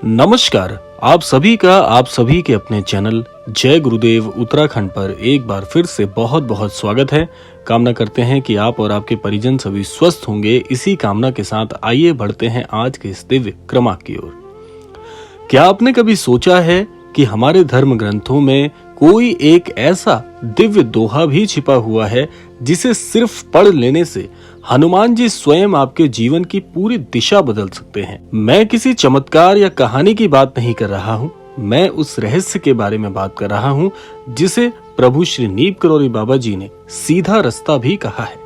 नमस्कार। आप सभी के अपने चैनल जय गुरुदेव उत्तराखंड पर एक बार फिर से बहुत बहुत स्वागत है। कामना करते हैं कि आप और आपके परिजन सभी स्वस्थ होंगे। इसी कामना के साथ आइए बढ़ते हैं आज के इस दिव्य क्रमांक की ओर। क्या आपने कभी सोचा है कि हमारे धर्म ग्रंथों में कोई एक ऐसा दिव्य दोहा भी छिपा हुआ है जिसे सिर्फ पढ़ लेने से हनुमान जी स्वयं आपके जीवन की पूरी दिशा बदल सकते हैं। मैं किसी चमत्कार या कहानी की बात नहीं कर रहा हूँ, मैं उस रहस्य के बारे में बात कर रहा हूँ जिसे प्रभु श्री नीप करोली बाबा जी ने सीधा रास्ता भी कहा है।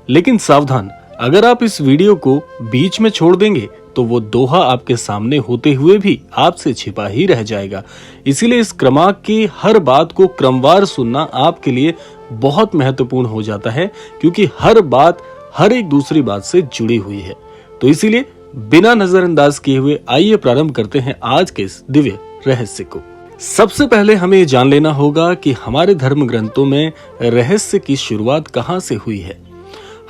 लेकिन सावधान, अगर आप इस वीडियो को बीच में छोड़ देंगे तो वो दोहा आपके सामने होते हुए भी आपसे छिपा ही रह जाएगा। इसीलिए इस क्रमांक की हर बात को क्रमवार सुनना आपके लिए बहुत महत्वपूर्ण हो जाता है, क्योंकि हर बात हर एक दूसरी बात से जुड़ी हुई है। तो इसीलिए बिना नजरअंदाज किए हुए आइए प्रारंभ करते हैं आज के इस दिव्य रहस्य को। सबसे पहले हमें ये जान लेना होगा कि हमारे धर्म ग्रंथों में रहस्य की शुरुआत कहाँ से हुई है।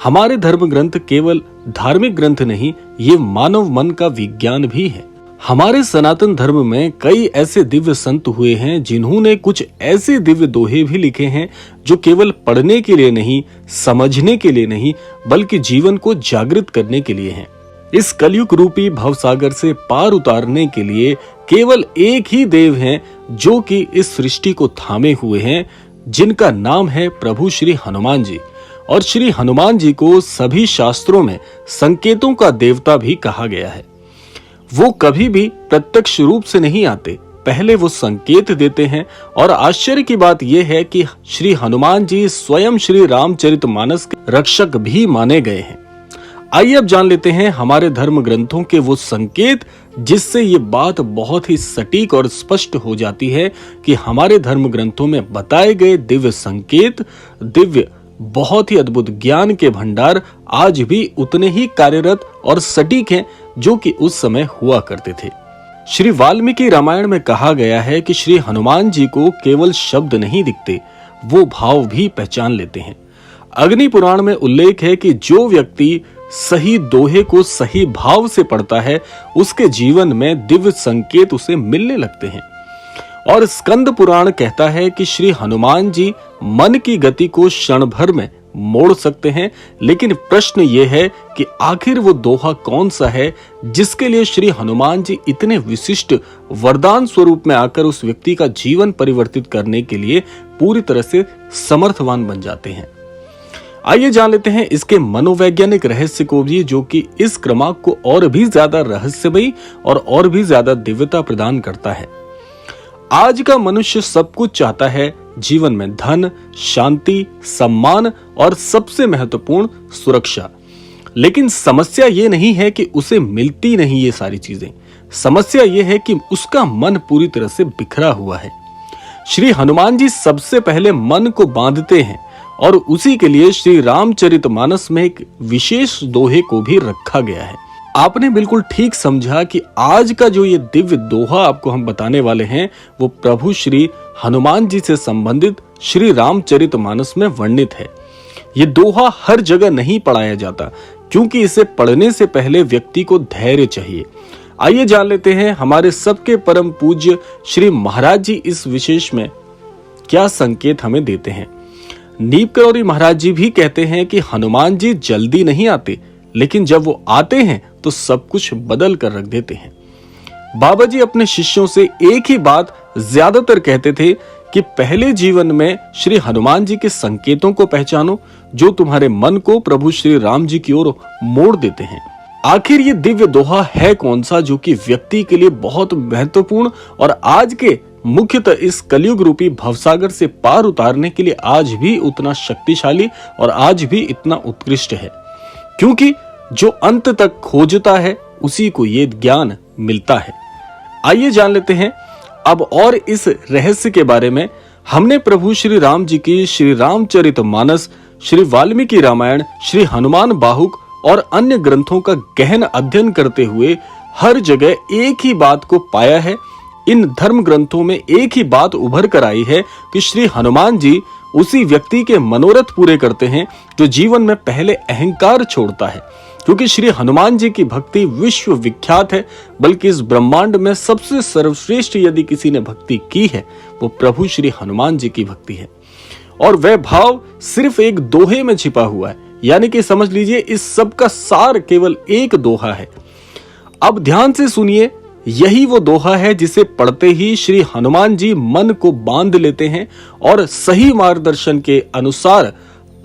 हमारे धर्म ग्रंथ केवल धार्मिक ग्रंथ नहीं, ये मानव मन का विज्ञान भी है। हमारे सनातन धर्म में कई ऐसे दिव्य संत हुए हैं जिन्होंने कुछ ऐसे दिव्य दोहे भी लिखे हैं जो केवल पढ़ने के लिए नहीं, समझने के लिए नहीं, बल्कि जीवन को जागृत करने के लिए हैं। इस कलयुग रूपी भवसागर से पार उतारने के लिए केवल एक ही देव हैं जो कि इस सृष्टि को थामे हुए हैं, जिनका नाम है प्रभु श्री हनुमान जी। और श्री हनुमान जी को सभी शास्त्रों में संकेतों का देवता भी कहा गया है। वो कभी भी प्रत्यक्ष रूप से नहीं आते, पहले वो संकेत देते हैं। और आश्चर्य की बात यह है कि श्री हनुमान जी स्वयं श्री रामचरितमानस के रक्षक भी माने गए हैं। आइए अब जान लेते हैं हमारे धर्म ग्रंथों के वो संकेत जिससे ये बात बहुत ही सटीक और स्पष्ट हो जाती है कि हमारे धर्म ग्रंथों में बताए गए दिव्य संकेत, दिव्य बहुत ही अद्भुत ज्ञान के भंडार आज भी उतने ही कार्यरत और सटीक हैं जो कि उस समय हुआ करते थे। श्री वाल्मीकि रामायण में कहा गया है कि श्री हनुमान जी को केवल शब्द नहीं दिखते, वो भाव भी पहचान लेते हैं। अग्नि पुराण में उल्लेख है कि जो व्यक्ति सही दोहे को सही भाव से पढ़ता है उसके जीवन में दिव्य संकेत उसे मिलने लगते हैं। और स्कंद पुराण कहता है कि श्री हनुमान जी मन की गति को क्षण भर में मोड़ सकते हैं। लेकिन प्रश्न ये है कि आखिर वो दोहा कौन सा है जिसके लिए श्री हनुमान जी इतने विशिष्ट वरदान स्वरूप में आकर उस व्यक्ति का जीवन परिवर्तित करने के लिए पूरी तरह से समर्थवान बन जाते हैं। आइए जान लेते हैं इसके मनोवैज्ञानिक रहस्य को भी, जो कि इस क्रमांक को और भी ज्यादा रहस्यमयी और भी ज्यादा दिव्यता प्रदान करता है। आज का मनुष्य सब कुछ चाहता है, जीवन में धन, शांति, सम्मान और सबसे महत्वपूर्ण सुरक्षा। लेकिन समस्या ये नहीं है कि उसे मिलती नहीं ये सारी चीजें, समस्या ये है कि उसका मन पूरी तरह से बिखरा हुआ है। श्री हनुमान जी सबसे पहले मन को बांधते हैं और उसी के लिए श्री रामचरितमानस में एक विशेष दोहे को भी रखा गया है। आपने बिल्कुल ठीक समझा कि आज का जो ये दिव्य दोहा आपको हम बताने वाले हैं वो प्रभु श्री हनुमान जी से संबंधित श्री रामचरितमानस में वर्णित है। ये दोहा हर जगह नहीं पढ़ाया जाता क्योंकि इसे पढ़ने से पहले व्यक्ति को धैर्य चाहिए। आइए जान लेते हैं हमारे सबके परम पूज्य श्री महाराज जी इस विशेष में क्या संकेत हमें देते हैं। नीप करोली महाराज जी भी कहते हैं कि हनुमान जी जल्दी नहीं आते, लेकिन जब वो आते हैं तो सब कुछ बदल कर रख देते हैं। बाबा जी अपने शिष्यों से एक ही बात ज्यादातर कहते थे कि पहले जीवन में श्री हनुमान जी के संकेतों को पहचानो जो तुम्हारे मन को प्रभु श्री राम जी की ओर मोड़ देते हैं। आखिर ये दिव्य दोहा है कौन सा जो कि व्यक्ति के लिए बहुत महत्वपूर्ण और आज के मुख्यतः इस कलयुग रूपी भवसागर से पार उतारने के लिए आज भी उतना शक्तिशाली और आज भी इतना उत्कृष्ट है, क्योंकि जो अंत तक खोजता है उसी को ये ज्ञान मिलता है। आइए जान लेते हैं अब और इस रहस्य के बारे में। हमने प्रभु श्री राम जी की श्री रामचरितमानस, श्री वाल्मीकि रामायण, श्री हनुमान बाहुक और अन्य ग्रंथों का गहन अध्ययन करते हुए हर जगह एक ही बात को पाया है। इन धर्म ग्रंथों में एक ही बात उभर कर आई है कि श्री हनुमान जी उसी व्यक्ति के मनोरथ पूरे करते हैं जो जीवन में पहले अहंकार छोड़ता है क्योंकि श्री हनुमान जी की भक्ति विश्व विख्यात है, बल्कि इस ब्रह्मांड में सबसे सर्वश्रेष्ठ यदि किसी ने भक्ति की है वो प्रभु श्री हनुमान जी की भक्ति है। और वह भाव सिर्फ एक दोहे में छिपा हुआ है, यानी कि समझ लीजिए इस सब का सार केवल एक दोहा है। अब ध्यान से सुनिए, यही वो दोहा है जिसे पढ़ते ही श्री हनुमान जी मन को बांध लेते हैं और सही मार्गदर्शन के अनुसार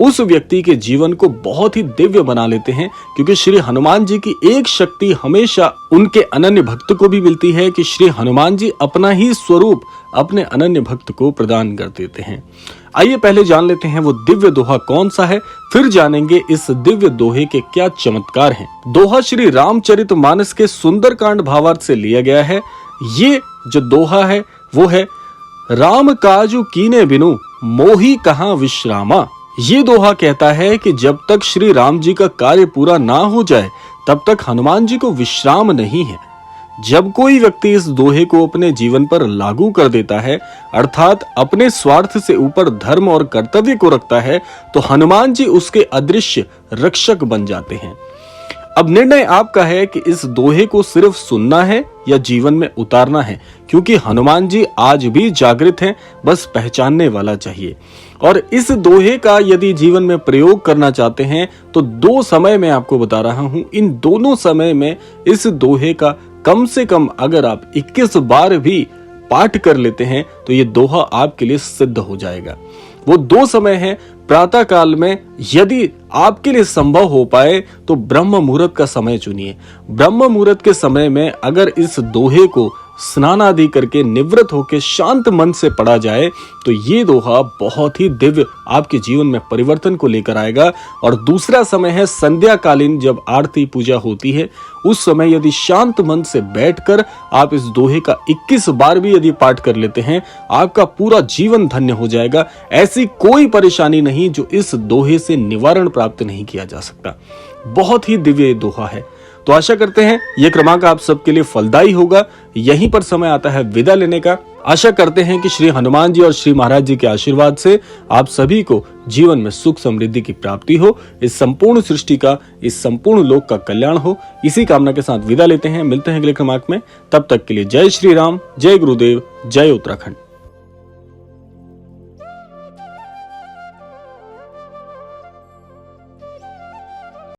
उस व्यक्ति के जीवन को बहुत ही दिव्य बना लेते हैं। क्योंकि श्री हनुमान जी की एक शक्ति हमेशा उनके अनन्य भक्त को भी मिलती है कि श्री हनुमान जी अपना ही स्वरूप अपने अनन्य भक्त को प्रदान कर देते हैं। आइए पहले जान लेते हैं वो दिव्य दोहा कौन सा है, फिर जानेंगे इस दिव्य दोहे के क्या चमत्कार हैं। दोहा श्री रामचरितमानस के सुंदरकांड भावार्थ से लिया गया है। ये जो दोहा है वो है, राम काजु कीने बिनु मोही कहां विश्रामा। ये दोहा कहता है कि जब तक श्री राम जी का कार्य पूरा ना हो जाए तब तक हनुमान जी को विश्राम नहीं है। जब कोई व्यक्ति इस दोहे को अपने जीवन पर लागू कर देता है, अर्थात अपने स्वार्थ से ऊपर धर्म और कर्तव्य को रखता है, तो हनुमान जी उसके अदृश्य रक्षक बन जाते हैं। अब निर्णय आपका है कि इस दोहे को सिर्फ सुनना है या जीवन में उतारना है, क्योंकि हनुमान जी आज भी जागृत हैं, बस पहचानने वाला चाहिए। और इस दोहे का यदि जीवन में प्रयोग करना चाहते हैं तो दो समय मैं आपको बता रहा हूं। इन दोनों समय में इस दोहे का कम से कम अगर आप 21 बार भी पाठ कर लेते हैं तो ये दोहा आपके लिए सिद्ध हो जाएगा। वो दो समय है, प्रातः काल में यदि आपके लिए संभव हो पाए तो ब्रह्म मुहूर्त का समय चुनिए। ब्रह्म मुहूर्त के समय में अगर इस दोहे को स्नान आदि करके निवृत्त होकर शांत मन से पढ़ा जाए तो ये दोहा बहुत ही दिव्य आपके जीवन में परिवर्तन को लेकर आएगा। और दूसरा समय है संध्या कालीन, जब आरती पूजा होती है उस समय यदि शांत मन से बैठकर आप इस दोहे का 21 बार भी यदि पाठ कर लेते हैं, आपका पूरा जीवन धन्य हो जाएगा। ऐसी कोई परेशानी नहीं जो इस दोहे से निवारण प्राप्त नहीं किया जा सकता। बहुत ही दिव्य दोहा है। तो आशा करते हैं यह क्रमांक आप सबके लिए फलदायी होगा। यहीं पर समय आता है विदा लेने का। आशा करते हैं कि श्री हनुमान जी और श्री महाराज जी के आशीर्वाद से आप सभी को जीवन में सुख समृद्धि की प्राप्ति हो, इस संपूर्ण सृष्टि का, इस संपूर्ण लोक का कल्याण हो। इसी कामना के साथ विदा लेते हैं। मिलते हैं अगले क्रमांक में। तब तक के लिए जय श्री राम, जय गुरुदेव, जय उत्तराखंड।